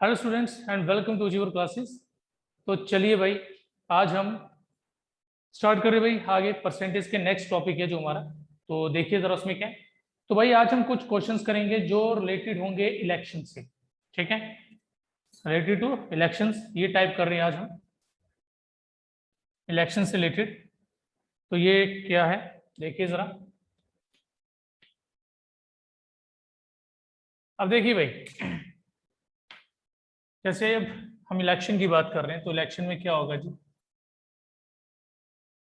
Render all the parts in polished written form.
Hello students and welcome to your classes. तो चलिए भाई, आज हम स्टार्ट करें भाई आगे परसेंटेज के नेक्स्ट टॉपिक है जो हमारा। तो देखिए जरा उसमें क्या है। तो भाई आज हम कुछ क्वेश्चंस करेंगे जो रिलेटेड होंगे इलेक्शन से। ठीक है, रिलेटेड टू इलेक्शंस ये टाइप कर रहे हैं आज हम, इलेक्शन से रिलेटेड। तो ये क्या है देखिए जरा। अब देखिए भाई, जैसे अब हम इलेक्शन की बात कर रहे हैं तो इलेक्शन में क्या होगा जी।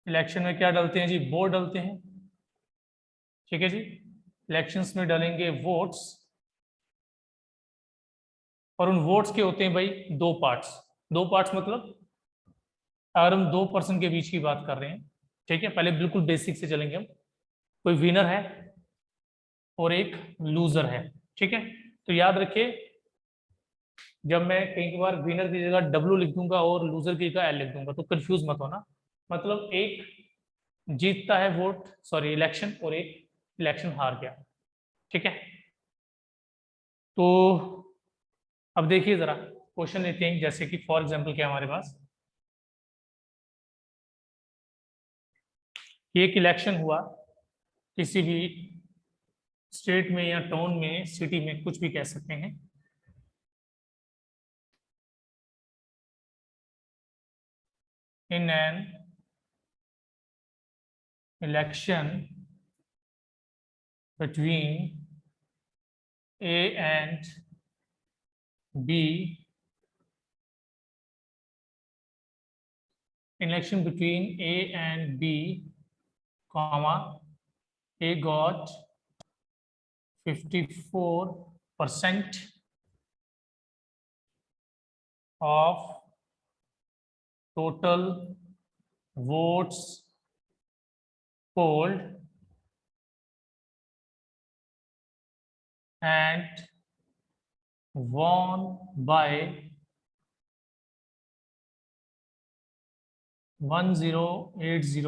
इलेक्शन में क्या डलते हैं जी, वोट डलते हैं। ठीक है जी, इलेक्शंस में डालेंगे वोट्स, और उन वोट्स के होते हैं भाई दो पार्ट्स। दो पार्ट्स मतलब अगर हम दो पर्सन के बीच की बात कर रहे हैं, ठीक है, पहले बिल्कुल बेसिक से चलेंगे हम। कोई विनर है और एक लूजर है। ठीक है, तो याद रखिए, जब मैं कई बार विनर की जगह डब्ल्यू लिख दूंगा और लूजर की जगह एल लिख दूंगा तो कंफ्यूज मत होना। मतलब एक जीतता है वोट, सॉरी इलेक्शन, और एक इलेक्शन हार गया। ठीक है, तो अब देखिए जरा क्वेश्चन लेते हैं। जैसे कि फॉर एग्जांपल क्या है हमारे पास, कि एक इलेक्शन हुआ किसी भी स्टेट में या टाउन में, सिटी में, कुछ भी कह सकते हैं। In an election between A and B, election between A and B, comma, A got 54% of total votes polled and won by 1080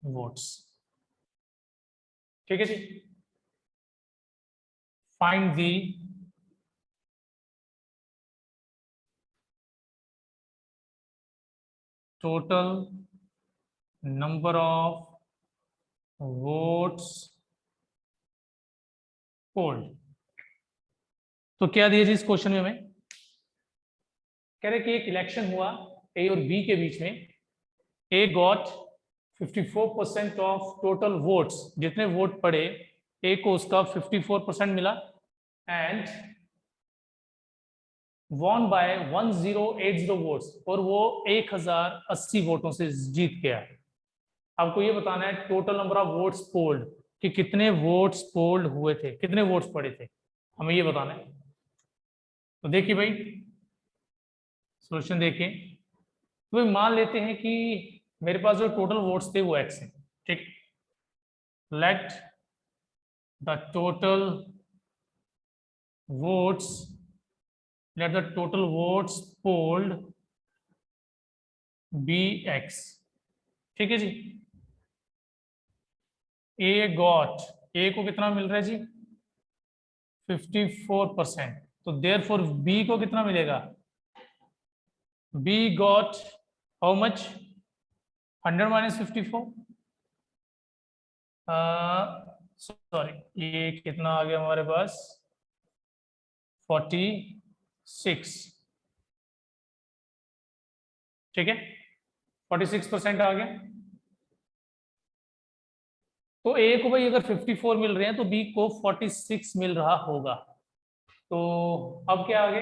votes। ठीक है जी, find the total number of votes polled. तो क्या दिया जी इस क्वेश्चन में हमें, कह रहे कि एक इलेक्शन हुआ ए और बी के बीच में। ए गॉट 54% ऑफ टोटल वोट्स, जितने वोट पड़े ए को उसका 54% मिला, एंड वॉन बाय 1080 वोट्स, और वो 1080 वोटों से जीत गया। आपको ये बताना है total number of votes polled, कि कितने वोट्स पोल्ड हुए थे, कितने वोट्स पड़े थे, हमें ये बताना है। तो देखिए भाई, सोल्यूशन देखिए। तो भाई मान लेते हैं कि मेरे पास जो टोटल वोट्स थे वो एक्स है। ठीक, let the total votes let the total votes polled be x। ठीक है जी, ए गॉट, ए को कितना मिल रहा है जी 54%, तो देयर फॉर बी को कितना मिलेगा, B got how much 100 minus 54, sorry ये कितना आ गया हमारे पास 46। ठीक है, 46% आ गया। तो ए को भाई अगर 54 मिल रहे हैं तो बी को 46 मिल रहा होगा। तो अब क्या आगे,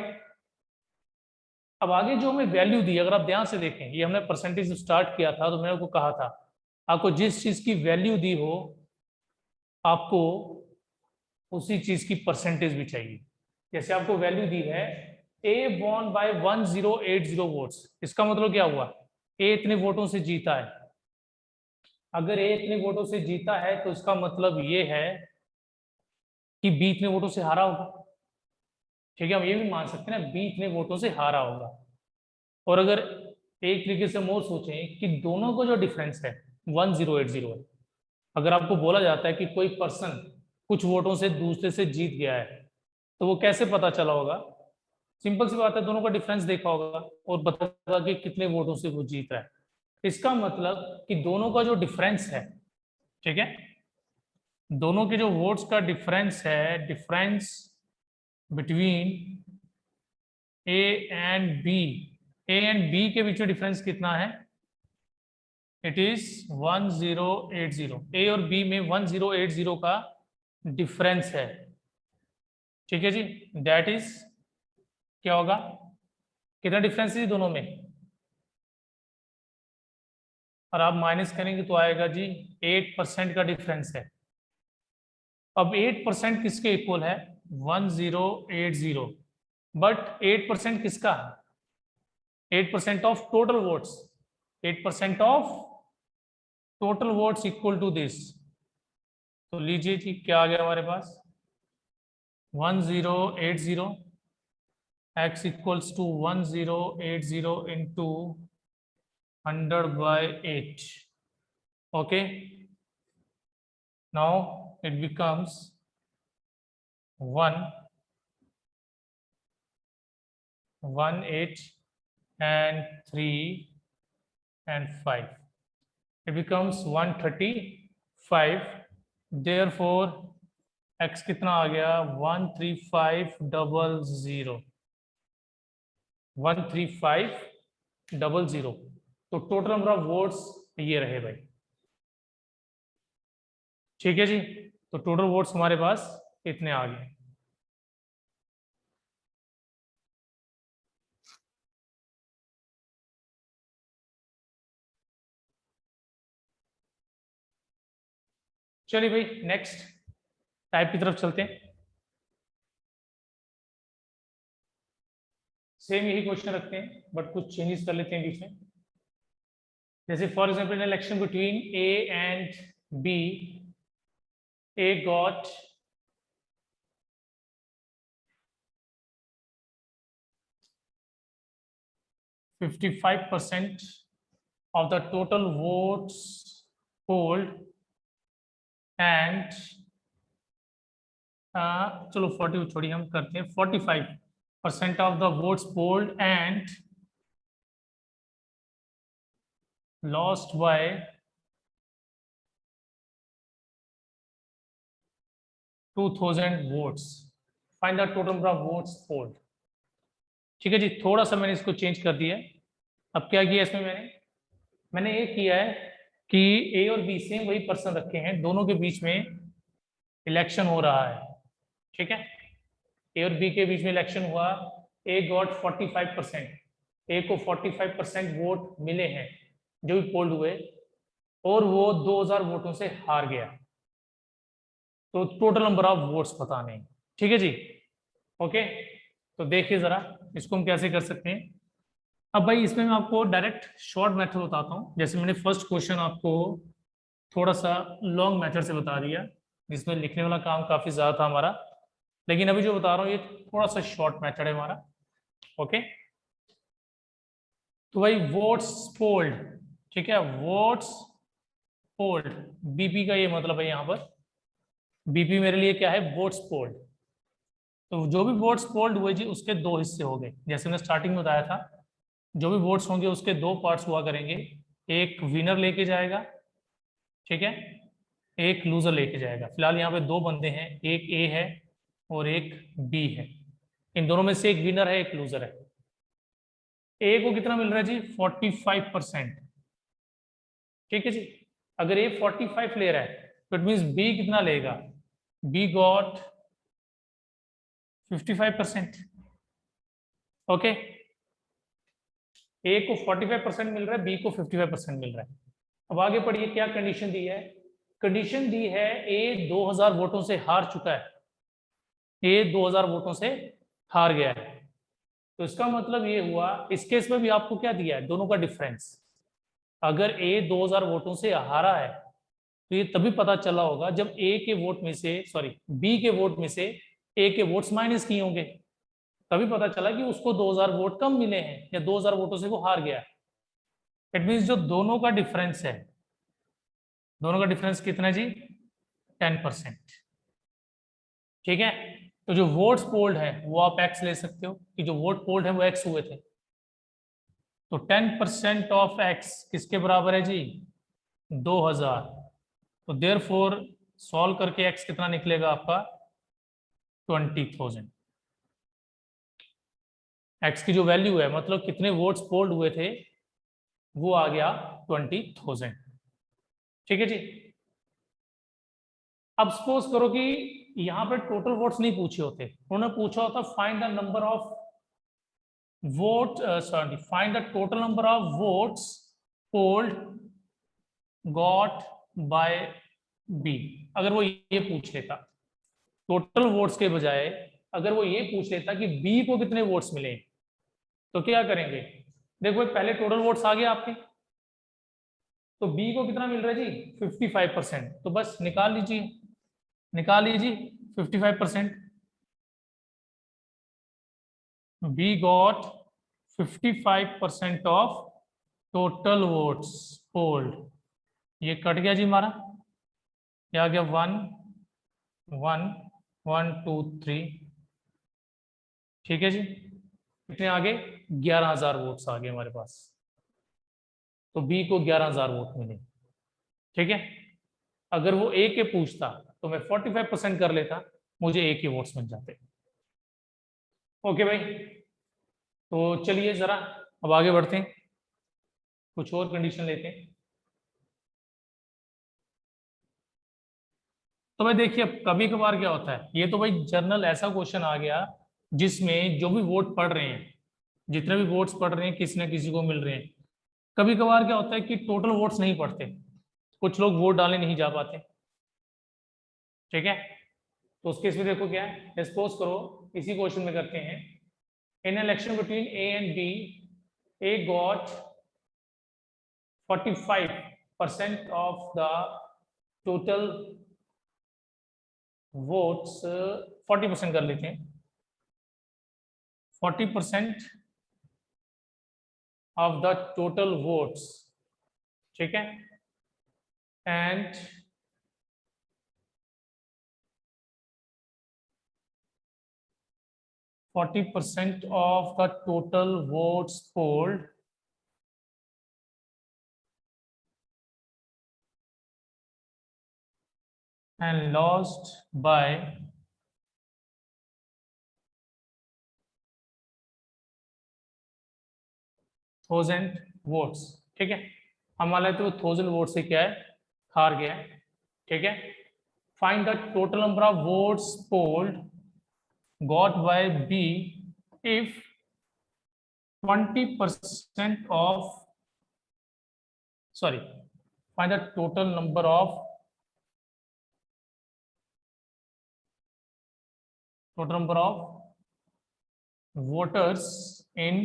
अब आगे जो हमें वैल्यू दी, अगर आप ध्यान से देखें, ये हमने परसेंटेज स्टार्ट किया था तो मैंने आपको कहा था, आपको जिस चीज की वैल्यू दी हो आपको उसी चीज की परसेंटेज भी चाहिए। जैसे आपको वैल्यू दी है ए वॉन बाय 1080 वोट्स, इसका मतलब क्या हुआ, ए इतने वोटों से जीता है। अगर ए इतने वोटों से जीता है तो इसका मतलब ये है कि बी इतने वोटों से हारा होगा। ठीक है, हम ये भी मान सकते हैं ना, बी इतने वोटों से हारा होगा। और अगर एक तरीके से हम और सोचें कि दोनों को जो डिफरेंस है 1080 है, अगर आपको बोला जाता है कि कोई पर्सन कुछ वोटों से दूसरे से जीत गया है, तो वो कैसे पता चला होगा, सिंपल सी बात है, दोनों का डिफरेंस देखा होगा और बताएगा कि कितने वोटों से वो जीत रहा है। इसका मतलब कि दोनों का जो डिफरेंस है, ठीक है, दोनों के जो वोट्स का डिफरेंस है, difference between A and B, A and B के बीच में डिफरेंस कितना है? It is 1080। ए और बी में 1080 का डिफरेंस है, ठीक है जी। दैट इज क्या होगा, कितना डिफरेंस है दोनों में? और आप माइनस करेंगे तो आएगा जी 8% का डिफरेंस है। अब 8% किसके इक्वल है? 1080। बट 8% किसका है? 8% of total votes, 8% of total votes equal to this. तो लीजिए जी क्या आ गया हमारे पास, 1080 x equals to 1080 into 100/8. Okay, now it becomes 1, 1, 8 and 3 and 5. It becomes 135. Therefore x कितना आ गया? 13500, 13500। तो टोटल नंबर ऑफ वोट्स ये रहे भाई, ठीक है जी। तो टोटल वोट्स हमारे पास इतने आ गए। चलिए भाई नेक्स्ट टाइप की तरफ चलते हैं। सेम यही क्वेश्चन रखते हैं बट कुछ चेंजेस कर लेते हैं बीच में। जैसे for example in election between A and B, A got 55% of the total votes polled and चलो 40 छोड़िए, हम करते हैं 45% of the votes polled and lost by 2000 votes. Find the total number of votes polled. ठीक है जी, थोड़ा सा मैंने इसको चेंज कर दिया है। अब क्या किया इसमें मैंने ये किया है कि ए और बी सेम वही पर्सन रखे हैं, दोनों के बीच में इलेक्शन हो रहा है, ठीक है। ए और बी के बीच में इलेक्शन हुआ, ए गॉट 45%, ए को 45% वोट मिले हैं जो भी पोल्ड हुए, और वो 2000 वोटों से हार गया। तो टोटल नंबर ऑफ वोट्स बताने हैं, ठीक है जी। ओके, तो देखिए जरा इसको हम कैसे कर सकते हैं। अब भाई इसमें मैं आपको डायरेक्ट शॉर्ट मेथड बताता हूँ। जैसे मैंने फर्स्ट क्वेश्चन आपको थोड़ा सा लॉन्ग मेथड से बता दिया, जिसमें लिखने वाला काम काफी ज्यादा था हमारा, लेकिन अभी जो बता रहा हूँ ये थोड़ा सा शॉर्ट मेथड है हमारा। ओके, तो भाई वोट्स पोल्ड, ठीक है, वोट्स पोल्ड, बीपी का ये मतलब है यहाँ पर, बीपी मेरे लिए क्या है? Votes polled. तो जो भी वोट्स पोल्ड हुए जी उसके दो हिस्से हो गए, जैसे मैंने स्टार्टिंग में बताया था, जो भी वोट्स होंगे उसके दो पार्ट्स हुआ करेंगे, एक विनर लेके जाएगा, ठीक है, एक लूजर लेके जाएगा। फिलहाल यहाँ पे दो बंदे हैं, एक ए है और एक बी है, इन दोनों में से एक विनर है एक लूजर है। ए को कितना मिल रहा है जी? 45%, ठीक है जी। अगर ए 45 ले रहा है तो इट मीन बी कितना लेगा? B got 55%। ओके, ए को 45% मिल रहा है, बी को 55% मिल रहा है। अब आगे पढ़िए क्या कंडीशन दी है। कंडीशन दी है ए 2000 वोटों से हार चुका है, ए 2000 वोटों से हार गया है। तो इसका मतलब ये हुआ, इस केस में भी आपको क्या दिया है? दोनों का डिफरेंस। अगर ए 2000 वोटों से हारा है तो ये तभी पता चला होगा जब ए के वोट में से, सॉरी, बी के वोट में से ए के वोट्स माइनस किए होंगे, तभी पता चला कि उसको 2000 वोट कम मिले हैं या 2000 वोटों से वो हार गया। इट मीन जो दोनों का डिफरेंस है, दोनों का डिफरेंस कितना जी? 10%, ठीक है। तो जो वोट्स पोल्ड है वो आप एक्स ले सकते हो कि जो वोट पोल्ड है वो एक्स हुए थे। तो 10% ऑफ एक्स किसके बराबर है जी? 2000। तो देयर फोर सॉल्व करके एक्स कितना निकलेगा आपका? 20,000। एक्स की जो वैल्यू है मतलब कितने वोट्स पोल्ड हुए थे वो आ गया 20,000। ठीक है जी। अब सपोज करो कि यहां पे टोटल वोट्स नहीं पूछे होते, उन्होंने पूछा होता find the number of vote sorry find the total number of votes polled got by B. अगर वो ये पूछ लेता टोटल वोट्स के बजाय, अगर वो ये पूछ लेता कि बी को कितने वोट्स मिले, तो क्या करेंगे? देखो पहले टोटल वोट्स आ गए आपके, तो बी को कितना मिल रहा है जी? 55%। तो बस निकाल लीजिए, निकाल लीजिए 55%। B got 55% of total votes polled. ये कट गया जी हमारा, ये आ गया 1 1 1 2 3। ठीक है जी। कितने आगे? 11,000 वोट्स आ गए हमारे पास। तो बी को 11,000 वोट मिले। ठीक है। अगर वो ए के पूछता तो मैं 45% कर लेता, मुझे ए के वोट्स मिल जाते। ओके भाई, तो चलिए जरा अब आगे बढ़ते हैं, कुछ और कंडीशन लेते हैं। तो भाई देखिए अब कभी कभार क्या होता है, ये तो भाई जर्नल ऐसा क्वेश्चन आ गया जिसमें जो भी वोट पढ़ रहे हैं, जितने भी वोट्स पढ़ रहे हैं किसी न किसी को मिल रहे हैं। कभी कभार क्या होता है कि टोटल वोट्स नहीं पढ़ते, कुछ लोग वोट डालने नहीं जा पाते। ठीक है। तो उस केस में देखो क्या है, सपोज करो इसी क्वेश्चन में करते हैं, in election between A and B, A got 45% of the total votes. 40% कर लेते हैं, 40% ऑफ द टोटल वोट्स। ठीक है। And 40% of the total votes polled and lost by 1,000 votes। ठीक है। हम मान लेते हैं 1,000 वोट से क्या है, हार गया है। ठीक है। Find the total number of votes polled got by B if 20% of sorry find the total number of voters in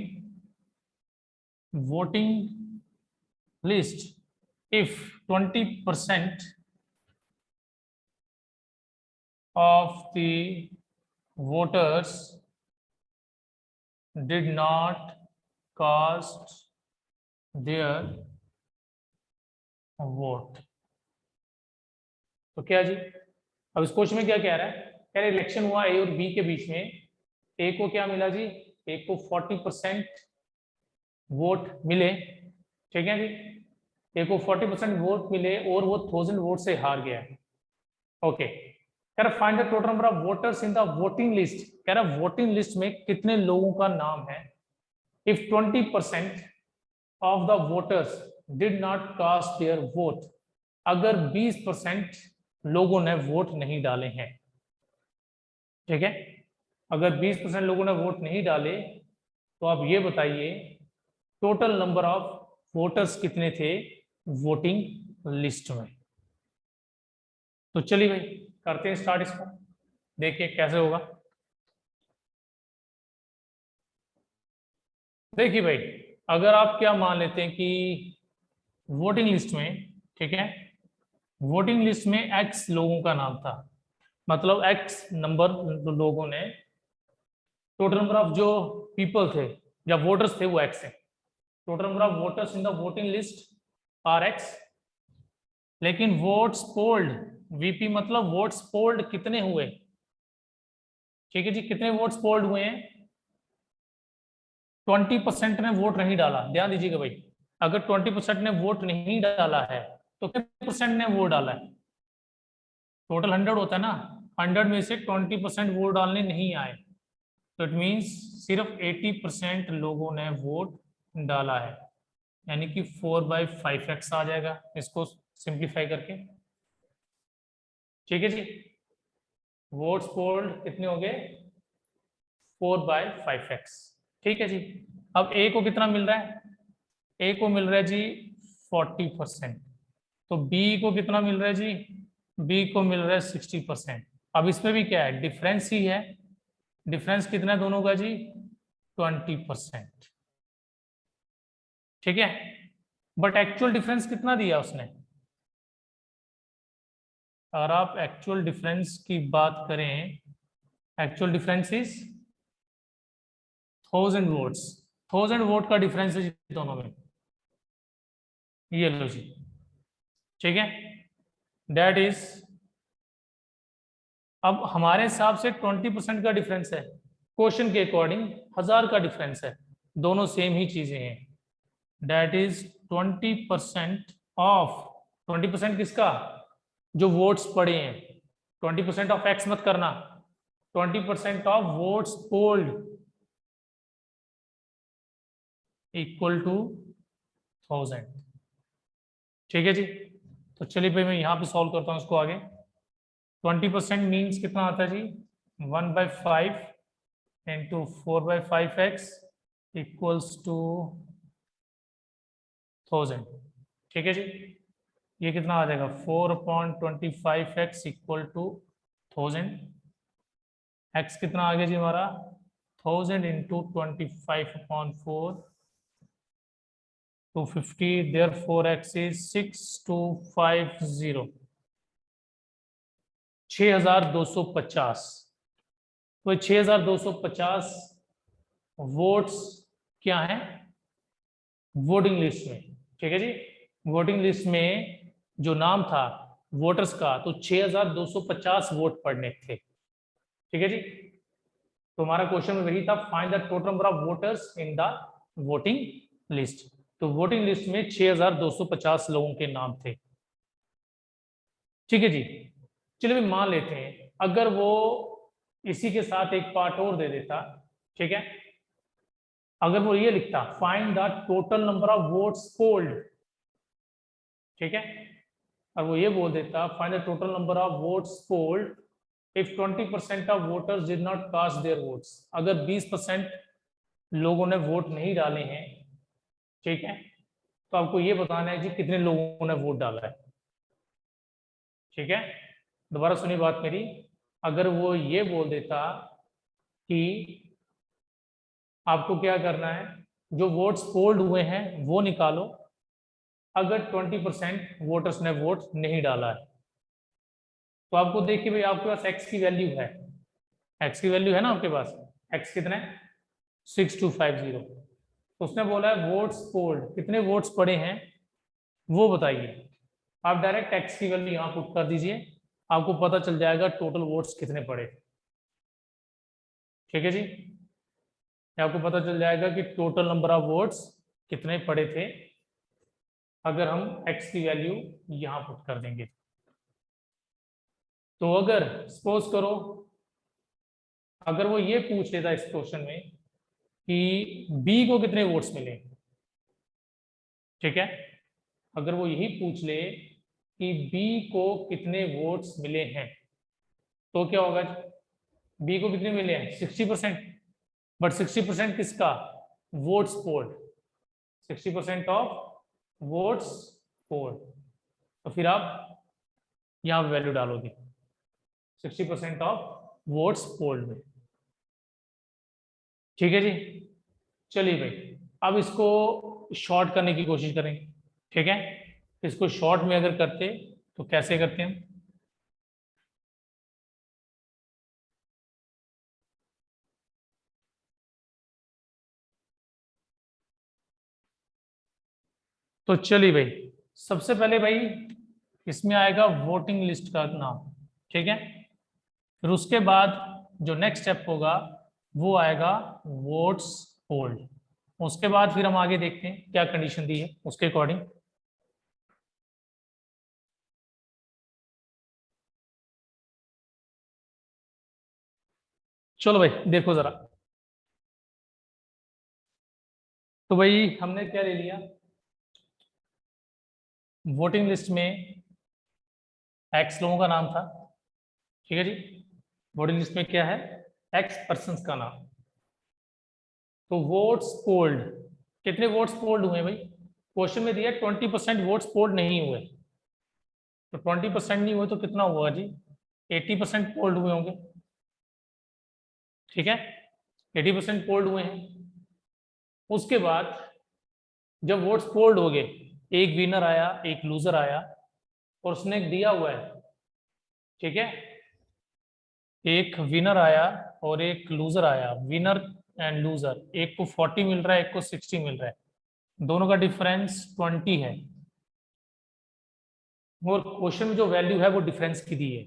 voting list if 20% of the voters did not cast their vote। तो क्या जी, अब इस question में क्या कह रहा है, कह रहे इलेक्शन हुआ ए और बी के बीच में, ए को क्या मिला जी? ए को 40% वोट मिले। ठीक है जी। ए को 40% वोट मिले और वो 1,000 वोट से हार गया है। ओके। कह रहा find the total number of voters in the voting list. कह रहा वोटिंग लिस्ट में कितने लोगों का नाम है if 20% of the voters did not cast their vote, अगर 20% लोगों ने वोट नहीं डाले हैं। ठीक है। अगर 20% लोगों ने वोट नहीं डाले तो आप ये बताइए टोटल नंबर ऑफ वोटर्स कितने थे वोटिंग लिस्ट में। तो चलिए भाई करते हैं स्टार्ट इसको, देखिए कैसे होगा। देखिए भाई अगर आप क्या मान लेते हैं कि वोटिंग लिस्ट में, ठीक है, वोटिंग लिस्ट में एक्स लोगों का नाम था, मतलब एक्स नंबर लोगों ने, टोटल नंबर ऑफ जो पीपल थे या वोटर्स थे वो एक्स है, total number of voters in the voting list are X. लेकिन वोट्स पोल्ड, वीपी मतलब वोट्स पोल्ड कितने हुए? ठीक है जी, कितने वोट्स पोल्ड हुए हैं? 20% ने वोट नहीं डाला। ध्यान दीजिएगा भाई, अगर 20% ने वोट नहीं डाला है तो कितने परसेंट ने वोट डाला है? टोटल 100 होता है ना, 100 में से 20% वोट डालने नहीं आए, तो इट मीन्स सिर्फ 80% लोगों ने वोट डाला है, यानी कि 4/5x आ जाएगा इसको सिंप्लीफाई करके। ठीक है जी, वोट्स पोल्ड कितने हो गए? 4/5x। ठीक है जी, अब ए को कितना मिल रहा है? ए को मिल रहा है जी 40%। तो बी को कितना मिल रहा है जी? बी को मिल रहा है 60%। अब इसमें भी क्या है, डिफरेंस ही है। डिफरेंस कितना है दोनों का जी? 20%। ठीक है, बट एक्चुअल डिफरेंस कितना दिया उसने? अगर आप एक्चुअल डिफरेंस की बात करें, actual difference is 1000 votes. 1000 vote का डिफरेंस है दोनों में, ये लो जी। ठीक है, दैट इज, अब हमारे हिसाब से 20% का डिफरेंस है, क्वेश्चन के अकॉर्डिंग 1000 का डिफरेंस है, दोनों सेम ही चीजें हैं। दैट इज 20% ऑफ, 20% किसका? जो वोट्स पड़े हैं। 20% ऑफ एक्स मत करना, 20% of votes polled equal to 1000। ठीक है जी, तो चलिए भाई मैं यहाँ पे सॉल्व करता हूँ इसको आगे। 20% मीन्स कितना आता है जी? 1/5 इंटू 4/5x इक्वल्स टू 1000। ठीक है जी, ये कितना आ जाएगा? 4/25x equal to 1000। x कितना आ गया जी हमारा? 1000 इंटू 25/4 250, therefore x is 6250, 6250। तो 6250 वोट्स क्या है वोटिंग लिस्ट में? ठीक है जी, वोटिंग लिस्ट में जो नाम था वोटर्स का, तो 6250 वोट पड़ने थे। ठीक है जी, तो हमारा क्वेश्चन में वही था, find the total number of voters in the voting list. तो वोटिंग लिस्ट में 6250 लोगों के नाम थे। ठीक है जी, चलिए भी मान लेते हैं अगर वो इसी के साथ एक पार्ट और दे देता। ठीक है, अगर वो ये लिखता find the total number of votes polled, ठीक है, और वो ये बोल देता find the total number of votes polled if 20% of voters did not cast their votes, अगर 20% लोगों ने वोट नहीं डाले हैं, ठीक है, तो आपको ये बताना है कि कितने लोगों ने वोट डाला है। ठीक है, दोबारा सुनिए बात मेरी, अगर वो ये बोल देता कि आपको क्या करना है, जो वोट्स पोल्ड हुए हैं वो निकालो, अगर 20% वोटर्स ने वोट नहीं डाला है, तो आपको देखिए भाई आपके पास एक्स की वैल्यू है, एक्स की वैल्यू है ना आपके पास, एक्स कितना है? 6250। तो उसने बोला है वोट्स पोल्ड, कितने वोट्स पड़े हैं वो बताइए। आप डायरेक्ट एक्स की वैल्यू यहाँ पुट कर दीजिए, आपको पता चल जाएगा टोटल वोट्स कितने पड़े। ठीक है जी, आपको पता चल जाएगा कि टोटल नंबर ऑफ वोट्स कितने पड़े थे अगर हम एक्स की वैल्यू यहाँ पुट कर देंगे। तो अगर सपोज करो अगर वो ये पूछ लेता इस क्वेश्चन में कि बी को कितने वोट्स मिले, ठीक है, अगर वो यही पूछ ले कि बी को कितने वोट्स मिले हैं, तो क्या होगा? बी को कितने मिले हैं? 60%। बट 60% किसका? Votes polled, 60% of votes polled. तो फिर आप यहां वैल्यू डालोगे 60% ऑफ वोट्स पोल्ड में। ठीक है जी, चलिए भाई अब इसको शॉर्ट करने की कोशिश करें। ठीक है, इसको शॉर्ट में अगर करते तो कैसे करते हैं? तो चलिए भाई सबसे पहले भाई इसमें आएगा वोटिंग लिस्ट का नाम। ठीक है, फिर उसके बाद जो नेक्स्ट स्टेप होगा वो आएगा वोट्स पोल्ड। उसके बाद फिर हम आगे देखते हैं क्या कंडीशन दी है उसके अकॉर्डिंग। चलो भाई देखो जरा। तो भाई हमने क्या ले लिया, वोटिंग लिस्ट में एक्स लोगों का नाम था, ठीक है जी। वोटिंग लिस्ट में क्या है, एक्स पर्सन का नाम। तो वोट्स पोल्ड, कितने वोट्स पोल्ड हुए भाई, क्वेश्चन में दिया 20% वोट्स पोल्ड नहीं हुए, तो 20% नहीं हुए तो कितना हुआ जी, 80% पोल्ड हुए होंगे, ठीक है। 80% पोल्ड हुए हैं। उसके बाद जब वोट्स पोल्ड हो गए, एक विनर आया एक लूजर आया, और उसने दिया हुआ है, ठीक है। एक विनर आया और एक लूजर आया, विनर एंड लूजर, एक को 40 मिल रहा है एक को 60 मिल रहा है, दोनों का डिफरेंस 20 है। और क्वेश्चन में जो वैल्यू है वो डिफरेंस की दी है,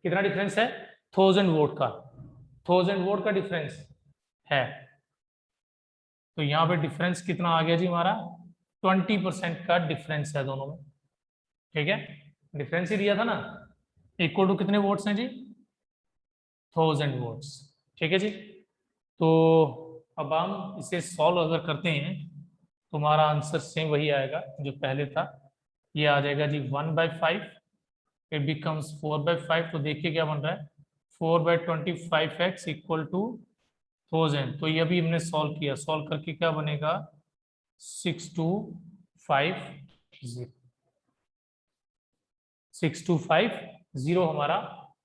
कितना डिफरेंस है, 1000 वोट का, 1000 वोट का डिफरेंस है। तो यहाँ पे डिफरेंस कितना आ गया जी हमारा, 20% का डिफरेंस है दोनों में, ठीक है। डिफरेंस ही दिया था ना, इक्वल टू कितने वोट्स हैं जी, 1000 वोट्स, ठीक है जी। तो अब हम इसे सॉल्व अगर करते हैं तो हमारा आंसर सेम वही आएगा जो पहले था, ये आ जाएगा जी 1/5, इट बिकम्स 4/5। तो देखिए क्या बन रहा है, 4/25x इक्वल टू 1000। तो ये अभी हमने सॉल्व किया, सॉल्व करके क्या बनेगा, 6250, 6250 हमारा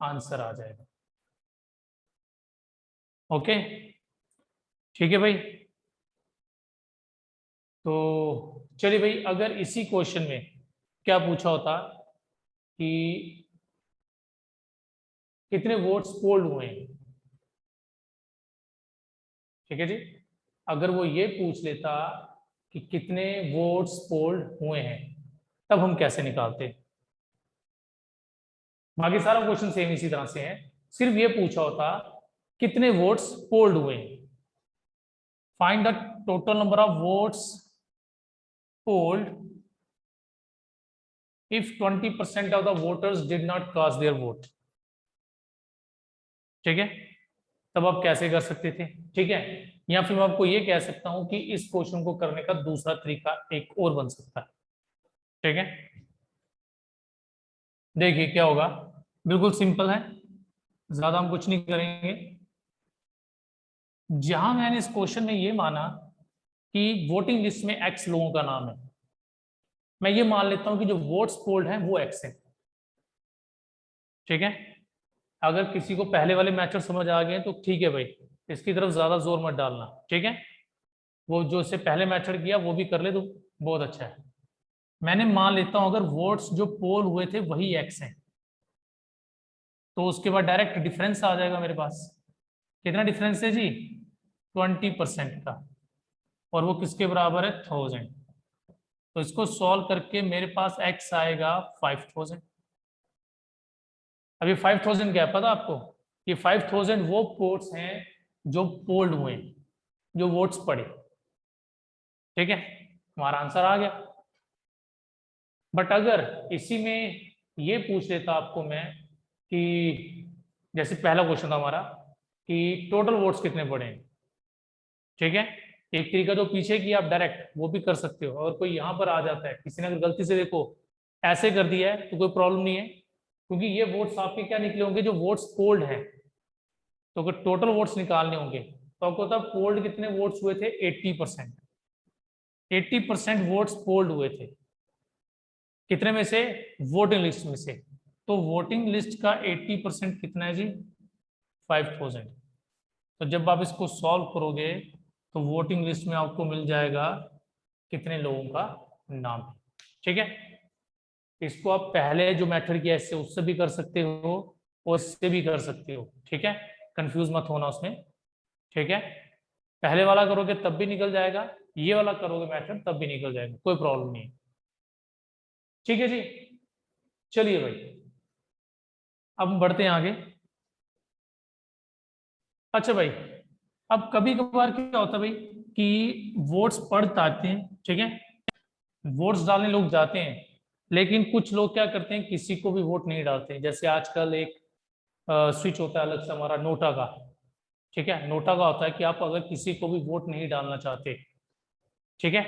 आंसर आ जाएगा। ओके, ठीक है भाई। तो चलिए भाई, अगर इसी क्वेश्चन में क्या पूछा होता कि कितने वोट्स पोल हुए हैं, ठीक है जी। अगर वो ये पूछ लेता कि कितने वोट्स पोल हुए हैं, तब हम कैसे निकालते। बाकी सारा क्वेश्चन सेम इसी तरह से है, सिर्फ ये पूछा होता कितने वोट्स पोल्ड हुए हैं, find the total number of votes polled if 20% of the voters did not cast their vote, ठीक है। तब आप कैसे कर सकते थे, ठीक है। या फिर मैं आपको ये कह सकता हूं कि इस क्वेश्चन को करने का दूसरा तरीका एक और बन सकता है, ठीक है। देखिए क्या होगा, बिल्कुल सिंपल है, ज्यादा हम कुछ नहीं करेंगे। जहां मैंने इस क्वेश्चन में ये माना कि वोटिंग लिस्ट में एक्स लोगों का नाम है, मैं ये मान लेता हूं कि जो वोट्स पोल्ड हैं वो एक्स है, ठीक है। अगर किसी को पहले वाले मैथड समझ आ गए तो ठीक है भाई, इसकी तरफ ज्यादा जोर मत डालना, ठीक है। वो जो इससे पहले मेथड किया वो भी कर ले तो बहुत अच्छा है। मैंने मान लेता हूं अगर वोट्स जो पोल हुए थे वही एक्स हैं, तो उसके बाद डायरेक्ट डिफरेंस आ जाएगा मेरे पास। कितना डिफरेंस है जी, 20% का, और वो किसके बराबर है, 1000। तो इसको सॉल्व करके मेरे पास एक्स आएगा 5000। अभी 5000 क्या पता आपको, ये 5000 वो वोट्स हैं जो पोल्ड हुए, जो वोट्स पड़े, ठीक है। हमारा आंसर आ गया। बट अगर इसी में ये पूछ लेता आपको मैं कि जैसे पहला क्वेश्चन था हमारा कि टोटल वोट्स कितने पड़े हैं, ठीक है। एक तरीका जो पीछे की आप डायरेक्ट वो भी कर सकते हो, और कोई यहाँ पर आ जाता है, किसी ने अगर गलती से देखो ऐसे कर दिया है तो कोई प्रॉब्लम नहीं है, क्योंकि ये वोट्स आपके क्या निकले होंगे, जो वोट्स पोल्ड हैं। तो अगर टोटल वोट्स निकालने होंगे तो आपको पता पोल्ड कितने वोट्स हुए थे, 80%, 80% वोट्स पोल्ड हुए थे, कितने में से, वोटिंग लिस्ट में से। तो वोटिंग लिस्ट का 80% कितना है जी, 5000। तो जब आप इसको सॉल्व करोगे तो वोटिंग लिस्ट में आपको मिल जाएगा कितने लोगों का नाम, ठीक है। इसको आप पहले जो मेथड किया इससे उससे भी कर सकते हो और इससे भी कर सकते हो, ठीक है। कंफ्यूज मत होना उसमें, ठीक है। पहले वाला करोगे तब भी निकल जाएगा, ये वाला करोगे मेथड तब भी निकल जाएगा, कोई प्रॉब्लम नहीं, ठीक है जी। चलिए भाई अब हम बढ़ते हैं आगे। अच्छा भाई, अब कभी कभार क्या होता है भाई कि वोट्स पड़ जाते हैं, ठीक है, वोट्स डालने लोग जाते हैं, लेकिन कुछ लोग क्या करते हैं, किसी को भी वोट नहीं डालते। जैसे आजकल एक स्विच होता है अलग से हमारा नोटा का, ठीक है, नोटा का होता है कि आप अगर किसी को भी वोट नहीं डालना चाहते, ठीक है,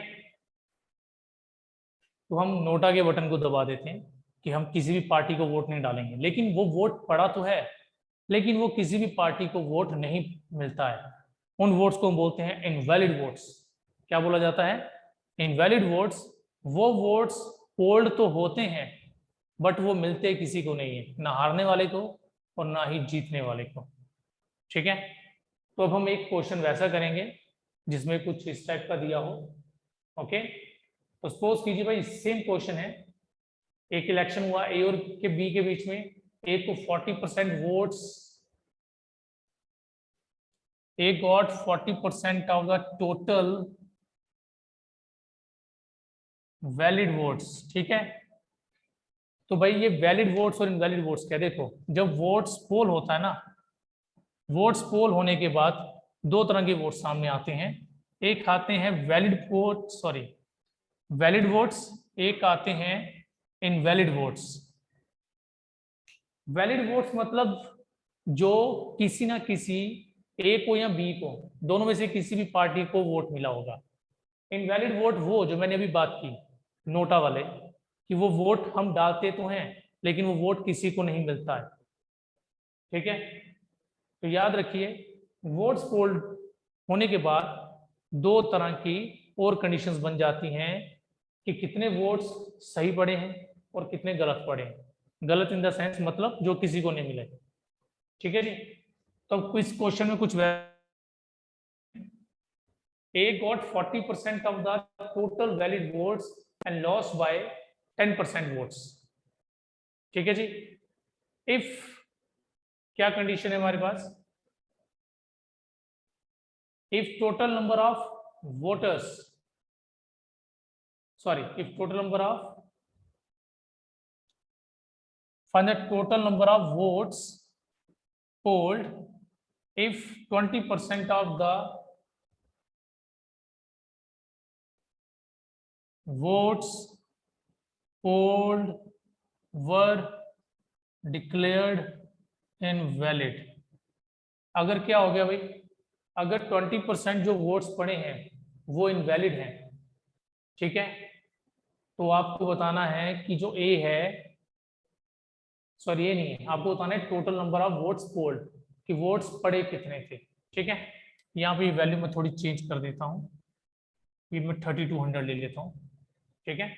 तो हम नोटा के बटन को दबा देते हैं कि हम किसी भी पार्टी को वोट नहीं डालेंगे, लेकिन वो वोट पड़ा तो है, लेकिन वो किसी भी पार्टी को वोट नहीं मिलता है। उन वोट्स को हम बोलते हैं इनवैलिड वोट्स। क्या बोला जाता है? Invalid votes. वो वोट्स पोल्ड तो होते हैं, बट वो मिलते किसी को नहीं है, ना हारने वाले को और ना ही जीतने वाले को, ठीक है। तो अब हम एक क्वेश्चन वैसा करेंगे जिसमें कुछ इस टाइप का दिया हो, ओके। तो सपोज कीजिए भाई सेम क्वेश्चन है, एक इलेक्शन हुआ ए और के बी के बीच में, ए को 40% votes, A got 40% of the total valid votes, ठीक है। तो भाई ये वैलिड वोट्स और इनवैलिड वोट्स क्या, देखो जब वोट्स पोल होता है ना, वोट्स पोल होने के बाद दो तरह के वोट सामने आते हैं। एक आते हैं valid vote, sorry valid votes, एक आते हैं इनवैलिड वोट्स। वैलिड वोट्स मतलब जो किसी ना किसी ए को या बी को, दोनों में से किसी भी पार्टी को वोट मिला होगा। इनवैलिड वोट वो जो मैंने अभी बात की नोटा वाले, कि वो वोट हम डालते तो हैं लेकिन वो वोट किसी को नहीं मिलता है, ठीक है। तो याद रखिए, वोट्स पोल्ड होने के बाद दो तरह की और कंडीशंस बन जाती हैं कि कितने वोट्स सही पड़े हैं और कितने गलत पड़े हैं। गलत इन द सेंस मतलब जो किसी को नहीं मिले, ठीक है जी। तो इस क्वेश्चन में कुछ A got 40% of the total valid votes and lost by 10% votes, ठीक है जी। इफ क्या कंडीशन है हमारे पास, if total number of voters, sorry, if total number of, find the total number of votes polled if 20% of the votes polled were declared invalid। अगर क्या हो गया भाई, अगर 20% जो वोट्स पड़े हैं वो इनवैलिड हैं, ठीक है, तो आपको बताना है कि जो ए है, सॉरी ये नहीं है, आपको बताना है total number of votes polled, कि वोट्स पड़े कितने थे, ठीक है। यहाँ पे वैल्यू में थोड़ी चेंज कर देता हूँ, ये मैं 3200 ले लेता हूँ, ठीक है।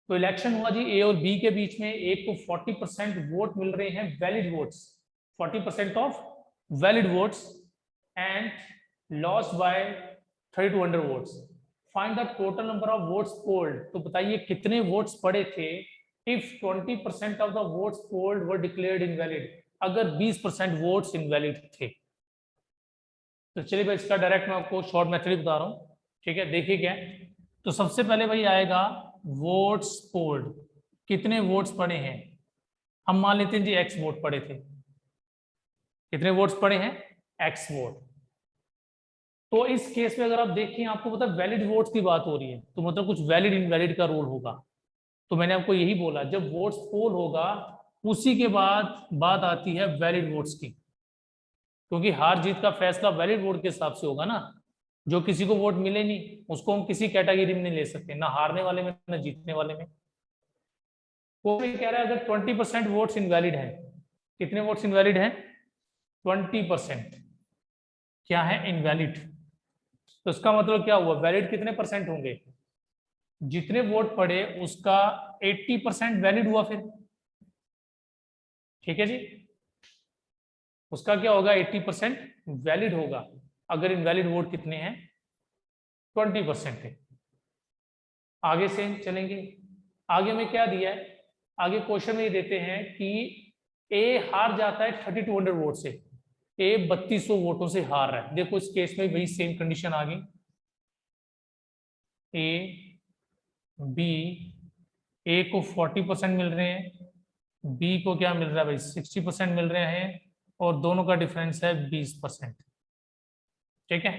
तो इलेक्शन हुआ जी ए और बी के बीच में, ए को 40% वोट मिल रहे हैं valid votes, 40% of valid votes and lost by 3200 votes. Find the total number of votes polled, तो बताइए कितने वोट्स पड़े थे if 20% of the votes polled were declared invalid, अगर 20% वोट्स इनवैलिड थे। तो चलिए भाई इसका डायरेक्ट मैं आपको शॉर्ट मेथड बता रहा हूँ, ठीक है। देखिए क्या, तो सबसे पहले भाई आएगा वोट्स पोल्ड, कितने वोट्स पड़े हैं। हम मान लेते हैं जी एक्स वोट पड़े थे, कितने वोट्स पड़े हैं, एक्स वोट। तो इस केस में अगर आप देखें, आपको पता है वैलिड वोट्स की बात हो रही है, तो मतलब कुछ वैलिड इनवैलिड का रोल होगा। तो मैंने आपको यही बोला, जब वोट्स पोल होगा उसी के बाद बात आती है वैलिड वोट्स की, क्योंकि हार जीत का फैसला वैलिड वोट के हिसाब से होगा ना। जो किसी को वोट मिले नहीं उसको हम किसी कैटेगरी में नहीं ले सकते, ना हारने वाले में ना जीतने वाले में। वो भी कह रहा है अगर 20% वोट्स इनवैलिड हैं, कितने वोट्स इनवैलिड हैं, 20% क्या है, इनवैलिड। तो इसका मतलब क्या हुआ, वैलिड कितने परसेंट होंगे, जितने वोट पड़े उसका 80% वैलिड हुआ फिर, ठीक है जी। उसका क्या होगा, 80% वैलिड होगा। अगर इनवैलिड वोट कितने हैं, 20% है। आगे से चलेंगे, आगे में क्या दिया है, आगे क्वेश्चन में ये देते हैं कि ए हार जाता है 3200 वोट से, ए 3200 वोटों से हार रहा है। देखो इस केस में वही सेम कंडीशन आ गई, ए बी, ए को 40% मिल रहे हैं, बी को क्या मिल रहा है भाई, 60% मिल रहे हैं, और दोनों का डिफरेंस है 20%। ठीक है,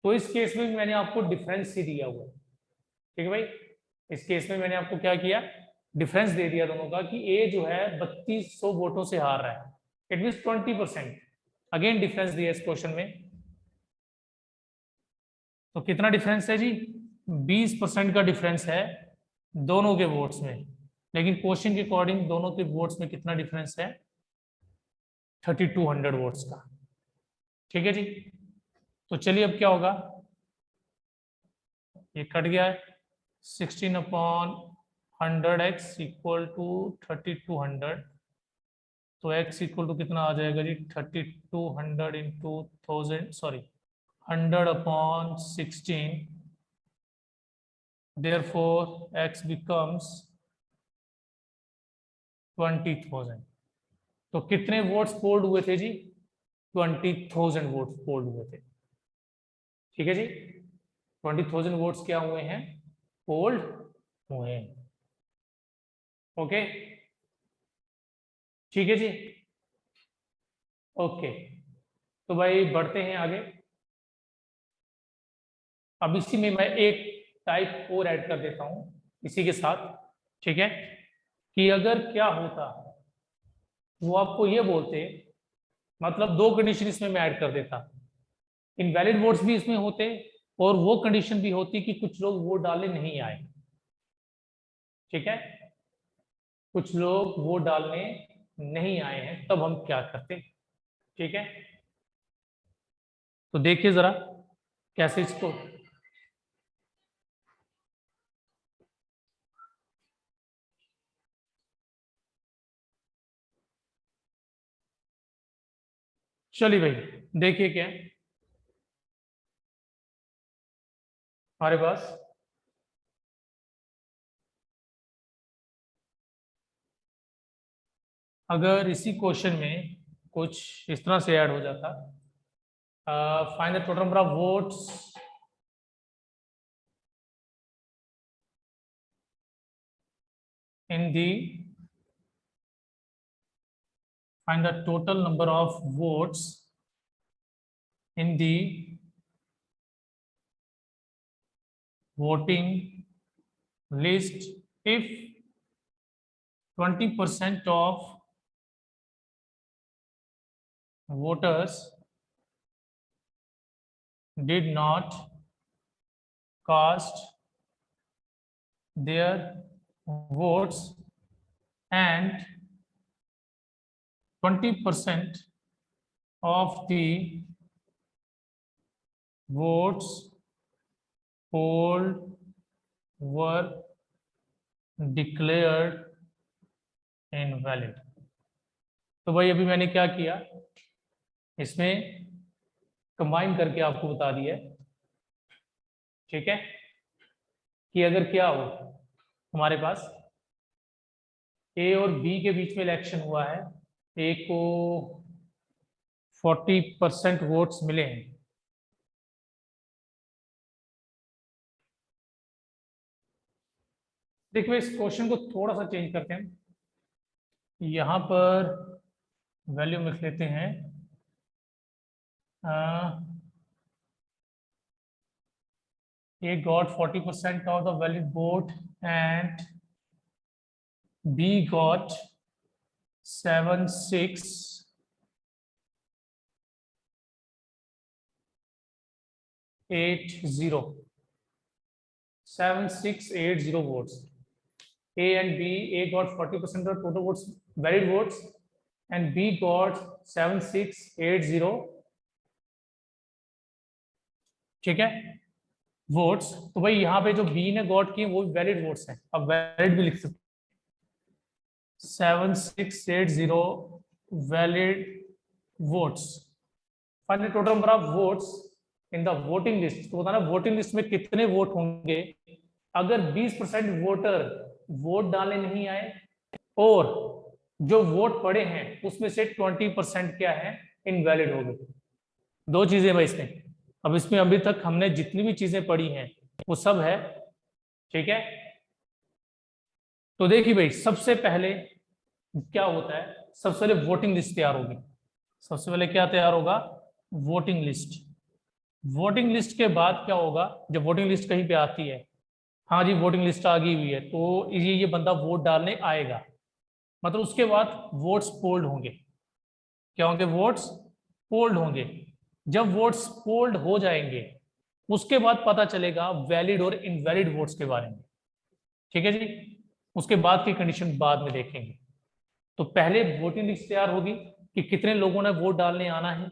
तो इस केस में भी मैंने आपको डिफरेंस ही दिया हुआ है। ठीक है भाई, इस केस में मैंने आपको क्या किया, डिफरेंस दे दिया दोनों का कि ए जो है 3200 वोटों से हार रहा है, इट मीन 20%। अगेन डिफरेंस दिया इस क्वेश्चन में, तो कितना डिफरेंस है जी, 20% का डिफरेंस है दोनों के वोट्स में। लेकिन क्वेश्चन के अकॉर्डिंग दोनों के वोट्स में कितना डिफरेंस है, 3200 वोट्स का। ठीक है जी, तो चलिए अब क्या होगा, ये कट गया है, 16/100x इक्वल टू 3200, तो x इक्वल टू कितना आ जाएगा जी, 3200 into 1000, sorry 100/16, therefore x becomes 20,000। तो कितने वोट्स पोल्ड हुए थे जी, 20,000 वोट्स पोल्ड हुए थे। ठीक है जी, 20,000 वोट्स क्या हुए हैं, पोल्ड हुए हैं। ओके, ठीक है जी, ओके, तो भाई बढ़ते हैं आगे। अब इसी में मैं एक टाइप और ऐड कर देता हूं इसी के साथ। ठीक है, कि अगर क्या होता, वो आपको ये बोलते, मतलब दो कंडीशन इसमें मैं ऐड कर देता, इनवैलिड वोट्स भी इसमें होते और वो कंडीशन भी होती कि कुछ लोग वोट डालने नहीं आए। ठीक है, कुछ लोग वोट डालने नहीं आए हैं, तब हम क्या करते। ठीक है, तो देखिए जरा कैसे इसको, चलिए भाई देखिए क्या है हमारे पास। अगर इसी क्वेश्चन में कुछ इस तरह से ऐड हो जाता, find the total number of votes in the find the total number of votes in the voting list if 20% of voters did not cast their votes and 20% of the votes polled were declared invalid। तो भाई अभी मैंने क्या किया, इसमें combine करके आपको बता दिया। ठीक है, कि अगर क्या हो, हमारे पास ए और बी के बीच में इलेक्शन हुआ है, ए को 40% वोट्स मिले हैं, देखिए इस क्वेश्चन को थोड़ा सा चेंज करते हैं, यहां पर वैल्यू लिख लेते हैं A got 40% of the valid vote and B got 7680 votes. A and B, A got 40% of total votes, valid votes, and B got 7680, ठीक है, वोट्स। तो भाई यहाँ पे जो बी ने गॉट किए वो वैलिड वोट्स हैं, अब वैलिड भी लिख सकते, 7680 valid votes. Find the total number of votes in the voting list, तो बताना वोटिंग लिस्ट में कितने वोट होंगे अगर 20% वोटर वोट डालने नहीं आए और जो वोट पड़े हैं उसमें से 20% क्या है, इनवैलिड हो गए। दो चीजें भाई इसमें, अब इसमें अभी तक हमने जितनी भी चीजें पढ़ी हैं वो सब है। ठीक है, तो देखिए भाई सबसे पहले क्या होता है, सबसे पहले वोटिंग लिस्ट तैयार होगी। सबसे पहले क्या तैयार होगा, वोटिंग लिस्ट। वोटिंग लिस्ट के बाद क्या होगा, जब वोटिंग लिस्ट कहीं पे आती है, हाँ जी वोटिंग लिस्ट आ गई हुई है, तो ये बंदा वोट डालने आएगा, मतलब उसके बाद वोट्स पोल्ड होंगे। क्या होंगे, वोट्स पोल्ड होंगे। जब वोट्स पोल्ड हो जाएंगे उसके बाद पता चलेगा वैलिड और इनवैलिड वोट्स के बारे में। ठीक है जी, उसके बाद की कंडीशन बाद में देखेंगे। तो पहले वोटिंग लिस्ट तैयार होगी कि कितने लोगों ने वोट डालने आना है,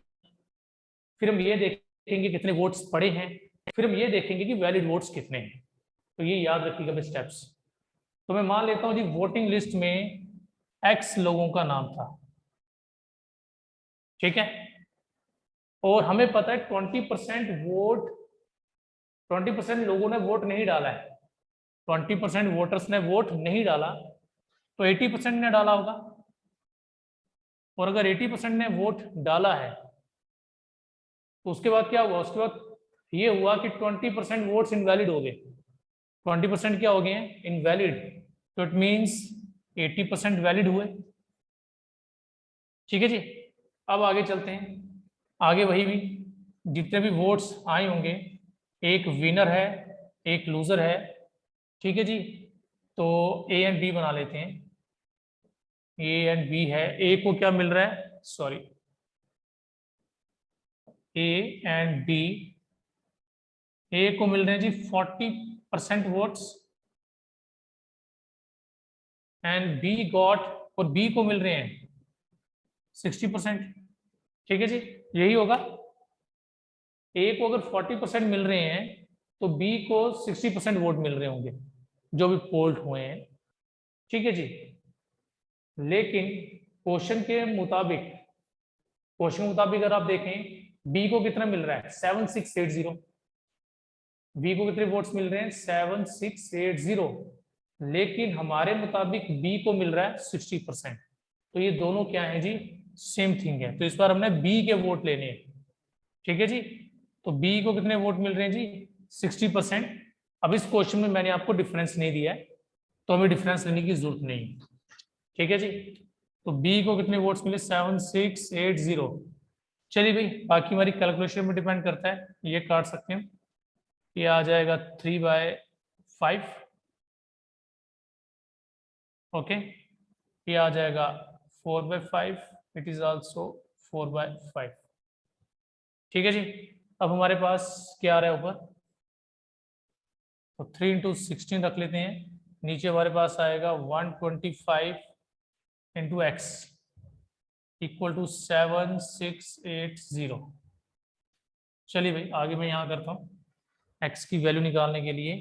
फिर हम ये देखेंगे कितने वोट्स पड़े हैं, फिर हम ये देखेंगे कि वैलिड वोट्स कितने हैं। तो ये याद रखिएगा स्टेप्स। तो मैं मान लेता हूं जी वोटिंग लिस्ट में एक्स लोगों का नाम था, ठीक है, और हमें पता है 20% वोट, 20% लोगों ने वोट नहीं डाला है, 20% वोटर्स ने वोट नहीं डाला, तो 80% ने डाला होगा। और अगर 80% ने वोट डाला है तो उसके बाद क्या हुआ, उसके बाद ये हुआ कि 20% वोट्स इनवैलिड हो गए, 20% क्या हो गए हैं, इनवैलिड। तो इट मींस 80% वैलिड हुए। ठीक है जी, अब आगे चलते हैं। आगे वही भी जितने भी वोट्स आए होंगे, एक विनर है एक लूजर है। ठीक है जी, तो ए एंड बी बना लेते हैं। ए एंड बी है, ए को क्या मिल रहा है, सॉरी, ए एंड बी, ए को मिल रहे हैं जी 40% वोट्स एंड बी गॉट, और बी को मिल रहे हैं 60%। ठीक है जी, यही होगा। ए को अगर 40% मिल रहे हैं तो बी को 60% वोट मिल रहे होंगे जो भी पोल्ड हुए हैं। ठीक है जी, लेकिन क्वेश्चन के मुताबिक, क्वेश्चन के मुताबिक अगर आप देखें बी को कितना मिल रहा है 7680, बी को कितने वोट्स मिल रहे हैं 7680, लेकिन हमारे मुताबिक बी को मिल रहा है 60%। तो ये दोनों क्या है जी, सेम थिंग है, तो इस बार हमने बी के वोट लेने हैं। ठीक है जी, तो बी को कितने वोट मिल रहे हैं जी 60%। अब इस क्वेश्चन में मैंने आपको डिफरेंस नहीं दिया है तो हमें डिफरेंस लेने की जरूरत नहीं। ठीक है जी, तो बी को कितने वोट्स मिले 7680। चलिए भाई, बाकी हमारी कैलकुलेशन में डिपेंड करता है, ये काट सकते हैं, ये आ जाएगा 3/5। ओके, ये आ जाएगा 4/5, इट इज ऑल्सो 4/5। ठीक है जी, अब हमारे पास क्या आ रहा है ऊपर, तो 3 × 16 रख लेते हैं। नीचे हमारे पास आएगा 125 × x इक्वल टू 7680। चलिए भाई आगे मैं यहाँ करता हूँ x की वैल्यू निकालने के लिए।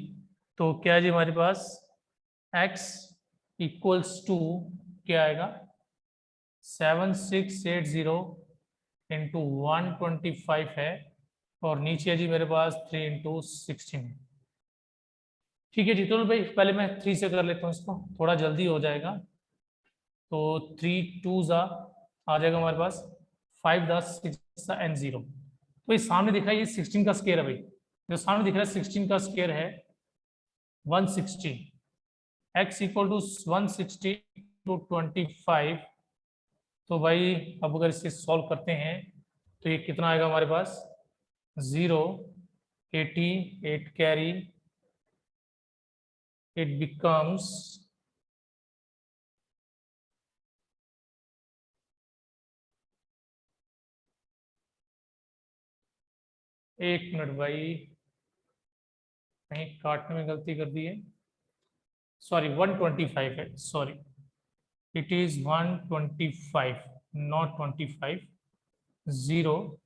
तो क्या है जी हमारे पास x इक्वल्स टू क्या आएगा 7680 इंटू 125 है, और नीचे है जी मेरे पास 3 × 16। ठीक है जी, तो भाई पहले मैं 3 से कर लेता हूँ इसको, थोड़ा जल्दी हो जाएगा। तो 3 2 आ जाएगा हमारे पास 5 10 6 एंड 0। तो ये सामने दिख रहा है ये 16 का स्केयर है भाई, जो सामने दिख रहा है 16 का स्केयर है 160। x equal to 160 to 25। तो भाई अब अगर इसे सॉल्व करते हैं तो ये कितना आएगा हमारे पास 0 80 8 कैरी, इट बिकम्स 1 मिनट भाई, कहीं काटने में गलती कर दी है, सॉरी 125 है, सॉरी इट इज 125 नॉट 25। 0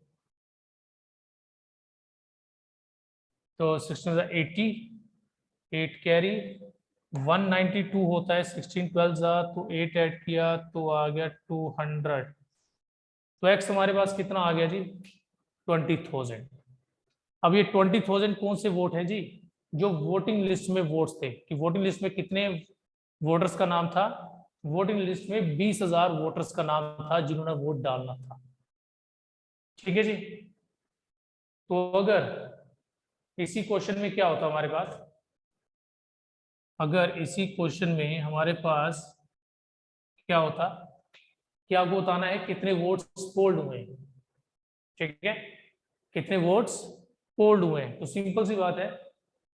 तो 16 8 कैरी 192 होता है, 16 12 तो 8 ऐड किया तो आ गया 200। तो एक्स हमारे पास कितना आ गया जी 20,000। अब ये 20,000 कौन से वोट हैं जी, जो वोटिंग लिस्ट में वोट्स थे, कि वोटिंग लिस्ट में कितने वोटर्स का नाम था, वोटिंग लिस्ट में 20,000 वोटर्स का नाम था जिन्होंने वोट डालना था। ठीक है जी, तो अगर इसी क्वेश्चन में क्या होता हमारे पास, अगर इसी क्वेश्चन में हमारे पास क्या होता क्या आपको बताना है कितने वोट्स पोल्ड हुए हैं, ठीक है, कितने वोट्स पोल्ड हुए हैं। तो सिंपल सी बात है,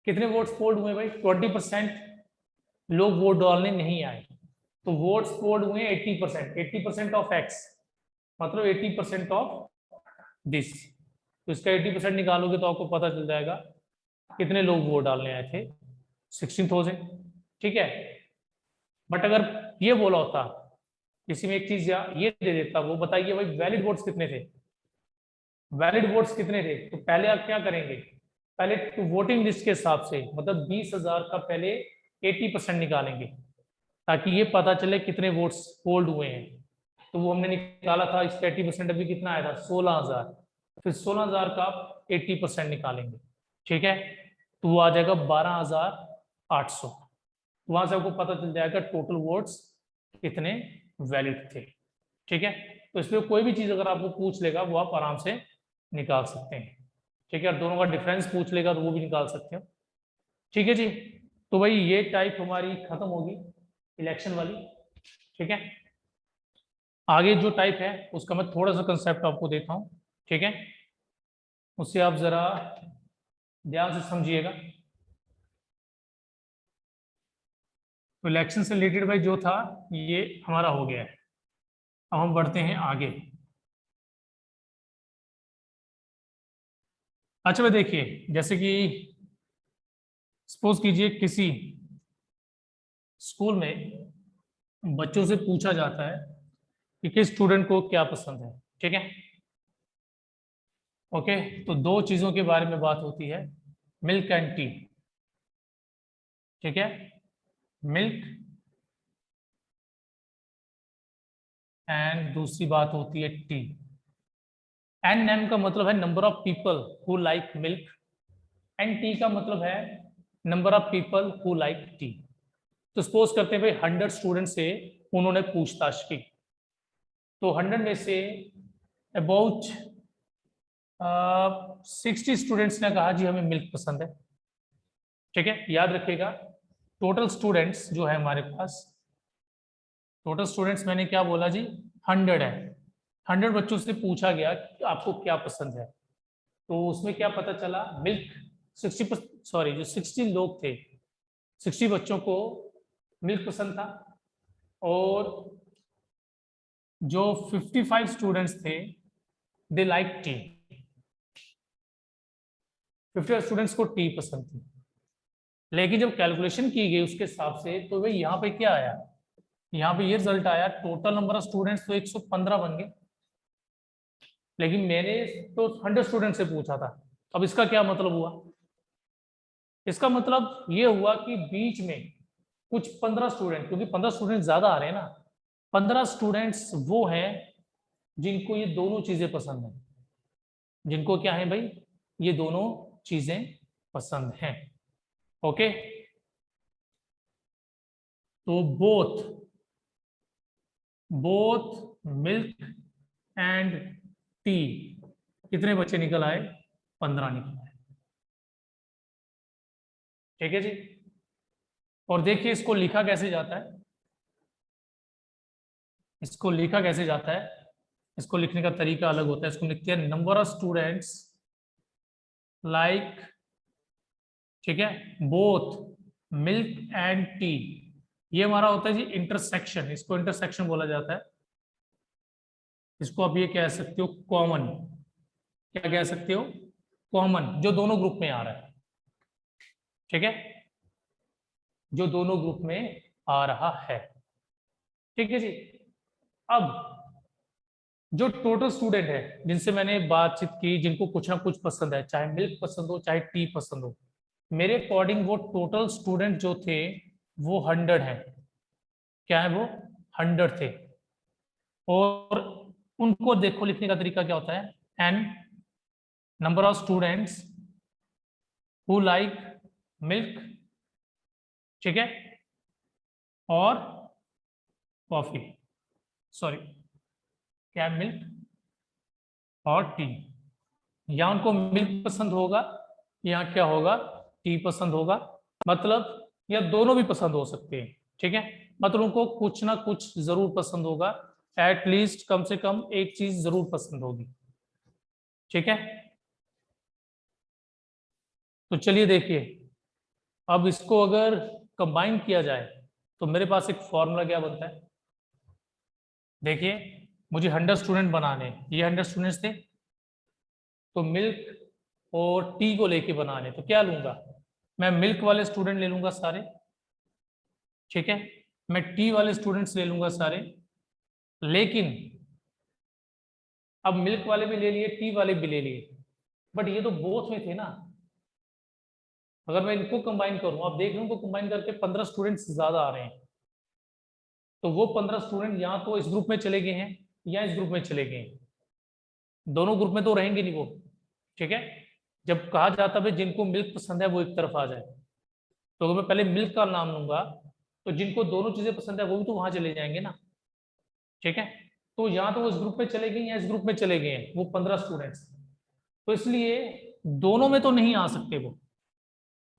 कितने वोट्स पोल्ड हुए भाई, 20% लोग वोट डालने नहीं आए, तो वोट्स पोल्ड हुए 80%, 80% ऑफ एक्स मतलब 80% ऑफ दिस। तो इसका 80% निकालोगे तो आपको पता चल जाएगा कितने लोग वोट डालने आए थे, 16,000, ठीक है। बट अगर ये बोला होता, किसी में एक चीज या ये दे देता, वो बताइए भाई वैलिड वोट्स कितने थे, वैलिड वोट्स कितने थे, तो पहले आप क्या करेंगे, पहले वोटिंग लिस्ट के हिसाब से मतलब 20,000 का पहले 80% निकालेंगे, ताकि ये पता चले कितने वोट्स पोल्ड हुए हैं। तो वो हमने निकाला था, इसका 80% अभी कितना आया था, 16,000, फिर 16,000 का आप 80% निकालेंगे, ठीक है, तो वो आ जाएगा 12,800। वहां से आपको पता चल जाएगा टोटल वोट्स कितने वैलिड थे, ठीक है। तो इसमें कोई भी चीज अगर आपको पूछ लेगा वो आप आराम से निकाल सकते हैं, ठीक है। और दोनों का डिफरेंस पूछ लेगा तो वो भी निकाल सकते हो, ठीक है जी। तो भाई ये टाइप हमारी खत्म होगी इलेक्शन वाली, ठीक है। आगे जो टाइप है उसका मैं थोड़ा सा कंसेप्ट आपको देता हूँ, ठीक है, उससे आप जरा ध्यान से समझिएगा। तो इलेक्शन से रिलेटेड भाई जो था ये हमारा हो गया है। अब हम बढ़ते हैं आगे। अच्छा भाई देखिए, जैसे कि सपोज कीजिए किसी स्कूल में बच्चों से पूछा जाता है कि किस स्टूडेंट को क्या पसंद है, ठीक है। ओके, तो दो चीजों के बारे में बात होती है, मिल्क एंड टी, ठीक है, मिल्क एंड दूसरी बात होती है टी। एन एम का मतलब है number of people who like milk, and T का मतलब है number of people who like T. तो सपोज करते हैं भाई 100 स्टूडेंट से उन्होंने पूछताछ की, तो 100 में से अबाउट 60 स्टूडेंट्स ने कहा जी हमें मिल्क पसंद है, ठीक है। याद रखिएगा टोटल स्टूडेंट्स जो है हमारे पास, टोटल स्टूडेंट्स मैंने क्या बोला जी, 100 है। 100 बच्चों से पूछा गया कि आपको क्या पसंद है, तो उसमें क्या पता चला, मिल्क 60, सॉरी जो 60 लोग थे, 60 बच्चों को मिल्क पसंद था, और जो 55 स्टूडेंट्स थे दे लाइक टी, 55 स्टूडेंट्स को टी पसंद थी। लेकिन जब कैलकुलेशन की गई उसके हिसाब से, तो भाई यहाँ पे क्या आया, यहाँ पे ये रिजल्ट आया, टोटल नंबर ऑफ स्टूडेंट्स तो 115 बन गए, लेकिन मैंने तो 100 स्टूडेंट से पूछा था। अब इसका क्या मतलब हुआ, इसका मतलब ये हुआ कि बीच में कुछ 15 स्टूडेंट, क्योंकि 15 स्टूडेंट ज्यादा आ रहे हैं ना, 15 स्टूडेंट्स वो हैं जिनको ये दोनों चीजें पसंद है, जिनको क्या है भाई, ये दोनों चीजें पसंद हैं, ओके। तो both both milk and T, कितने बच्चे निकल आए, 15 निकल आए, ठीक है जी। और देखिए इसको लिखा कैसे जाता है, इसको लिखा कैसे जाता है, इसको लिखने का तरीका अलग होता है। इसको लिखते हैं नंबर ऑफ स्टूडेंट्स लाइक, ठीक है, बोथ मिल्क एंड टी। ये हमारा होता है जी इंटरसेक्शन, इसको इंटरसेक्शन बोला जाता है। इसको आप ये कह सकते हो कॉमन, क्या कह सकते हो, कॉमन, जो दोनों ग्रुप में आ रहा है, ठीक है, जो दोनों ग्रुप में आ रहा है, ठीक है जी। अब जो टोटल स्टूडेंट है जिनसे मैंने बातचीत की, जिनको कुछ ना कुछ पसंद है, चाहे मिल्क पसंद हो चाहे टी पसंद हो, मेरे अकॉर्डिंग वो टोटल स्टूडेंट जो थे वो 100 है, क्या है वो 100 थे। और उनको देखो लिखने का तरीका क्या होता है, n number of students who like milk, ठीक है, और कॉफी, सॉरी क्या, मिल्क और टी। या उनको मिल्क पसंद होगा या क्या होगा, टी पसंद होगा, मतलब या दोनों भी पसंद हो सकते हैं, ठीक है, मतलब उनको कुछ ना कुछ जरूर पसंद होगा, एटलीस्ट कम से कम एक चीज जरूर पसंद होगी। ठीक है, तो चलिए देखिए, अब इसको अगर कंबाइन किया जाए तो मेरे पास एक फॉर्मूला क्या बनता है। देखिए, मुझे 100 स्टूडेंट बनाने हैं, ये 100 स्टूडेंट्स थे, तो मिल्क और टी को लेके बनाने, तो क्या लूंगा मैं, मिल्क वाले स्टूडेंट ले लूंगा सारे, ठीक है, मैं टी वाले स्टूडेंट्स ले लूंगा सारे, लेकिन अब मिल्क वाले भी ले लिए, टी वाले भी ले लिए, बट ये तो बोथ में थे ना। अगर मैं इनको कंबाइन करूं, आप देख रहे हो, कंबाइन करके 15 स्टूडेंट्स ज्यादा आ रहे हैं, तो वो 15 स्टूडेंट या तो इस ग्रुप में चले गए हैं या इस ग्रुप में चले गए हैं, दोनों ग्रुप में तो रहेंगे नहीं वो। ठीक है, जब कहा जाता है जिनको मिल्क पसंद है वो एक तरफ आ जाए, तो अगर मैं पहले मिल्क का नाम लूंगा तो जिनको दोनों चीजें पसंद है वो भी तो वहां चले जाएंगे ना। ठीक है, तो या तो वो इस ग्रुप में चले गए या इस ग्रुप में चले गए हैं वो 15 स्टूडेंट्स, तो इसलिए दोनों में तो नहीं आ सकते वो।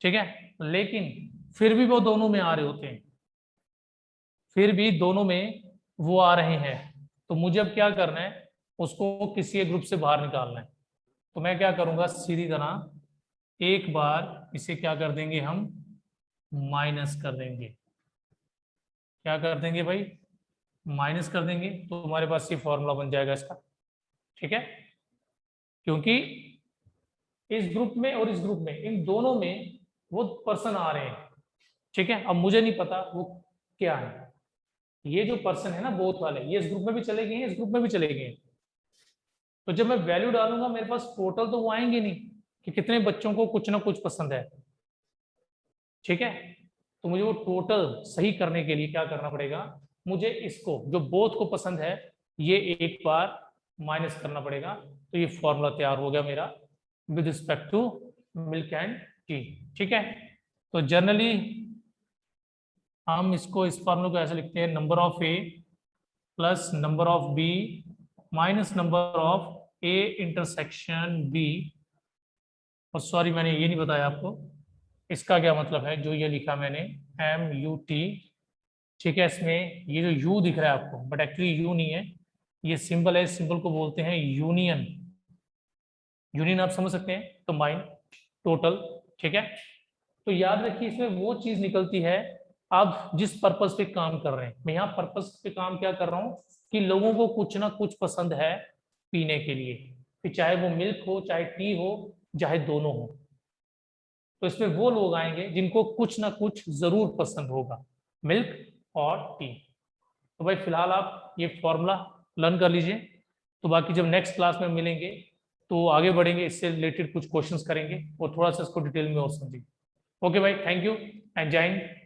ठीक है, लेकिन फिर भी वो दोनों में आ रहे होते हैं, फिर भी दोनों में वो आ रहे हैं, तो मुझे अब क्या करना है, उसको किसी एक ग्रुप से बाहर निकालना है। तो मैं क्या करूंगा, सीधी तरह एक बार इसे क्या कर देंगे हम, माइनस कर देंगे। क्या कर देंगे भाई, माइनस कर देंगे, तो हमारे पास ये फॉर्मूला बन जाएगा इसका। ठीक है, क्योंकि इस ग्रुप में और इस ग्रुप में, इन दोनों में वो पर्सन आ रहे हैं। ठीक है, अब मुझे नहीं पता वो क्या है, ये जो पर्सन है ना बोथ वाले, ये इस ग्रुप में भी चले गए हैं, इस ग्रुप में भी चले गए हैं, तो जब मैं वैल्यू डालूंगा मेरे पास टोटल तो वो आएंगे नहीं कि कितने बच्चों को कुछ ना कुछ पसंद है। ठीक है, तो मुझे वो टोटल सही करने के लिए क्या करना पड़ेगा, मुझे इसको जो बोथ को पसंद है ये एक बार माइनस करना पड़ेगा, तो ये फॉर्मूला तैयार हो गया मेरा with respect to milk and tea. ठीक है, तो जनरली हम इसको, इस फॉर्मूले को ऐसे लिखते हैं, number of A plus number of B minus number of A intersection B. और सॉरी मैंने ये नहीं बताया आपको, इसका क्या मतलब है, जो ये लिखा मैंने MUT। ठीक है, इसमें ये जो यू दिख रहा है आपको, बट एक्चुअली यू नहीं है, ये सिंबल है, इस सिंबल को बोलते हैं यूनियन। यूनियन आप समझ सकते हैं, कंबाइन, टोटल। ठीक है, तो याद रखिए इसमें वो चीज निकलती है, आप जिस पर्पस पे काम कर रहे हैं, मैं यहाँ पर्पस पे काम क्या कर रहा हूँ कि लोगों को कुछ ना कुछ पसंद है पीने के लिए, फिर चाहे वो मिल्क हो, चाहे टी हो, चाहे दोनों हो, तो इसमें वो लोग आएंगे जिनको कुछ ना कुछ जरूर पसंद होगा, मिल्क और टी। तो भाई फिलहाल आप ये फॉर्मूला लर्न कर लीजिए, तो बाकी जब नेक्स्ट क्लास में मिलेंगे तो आगे बढ़ेंगे, इससे रिलेटेड कुछ क्वेश्चंस करेंगे और थोड़ा सा इसको डिटेल में और समझेंगे। ओके भाई, थैंक यू एंड जय हिंद।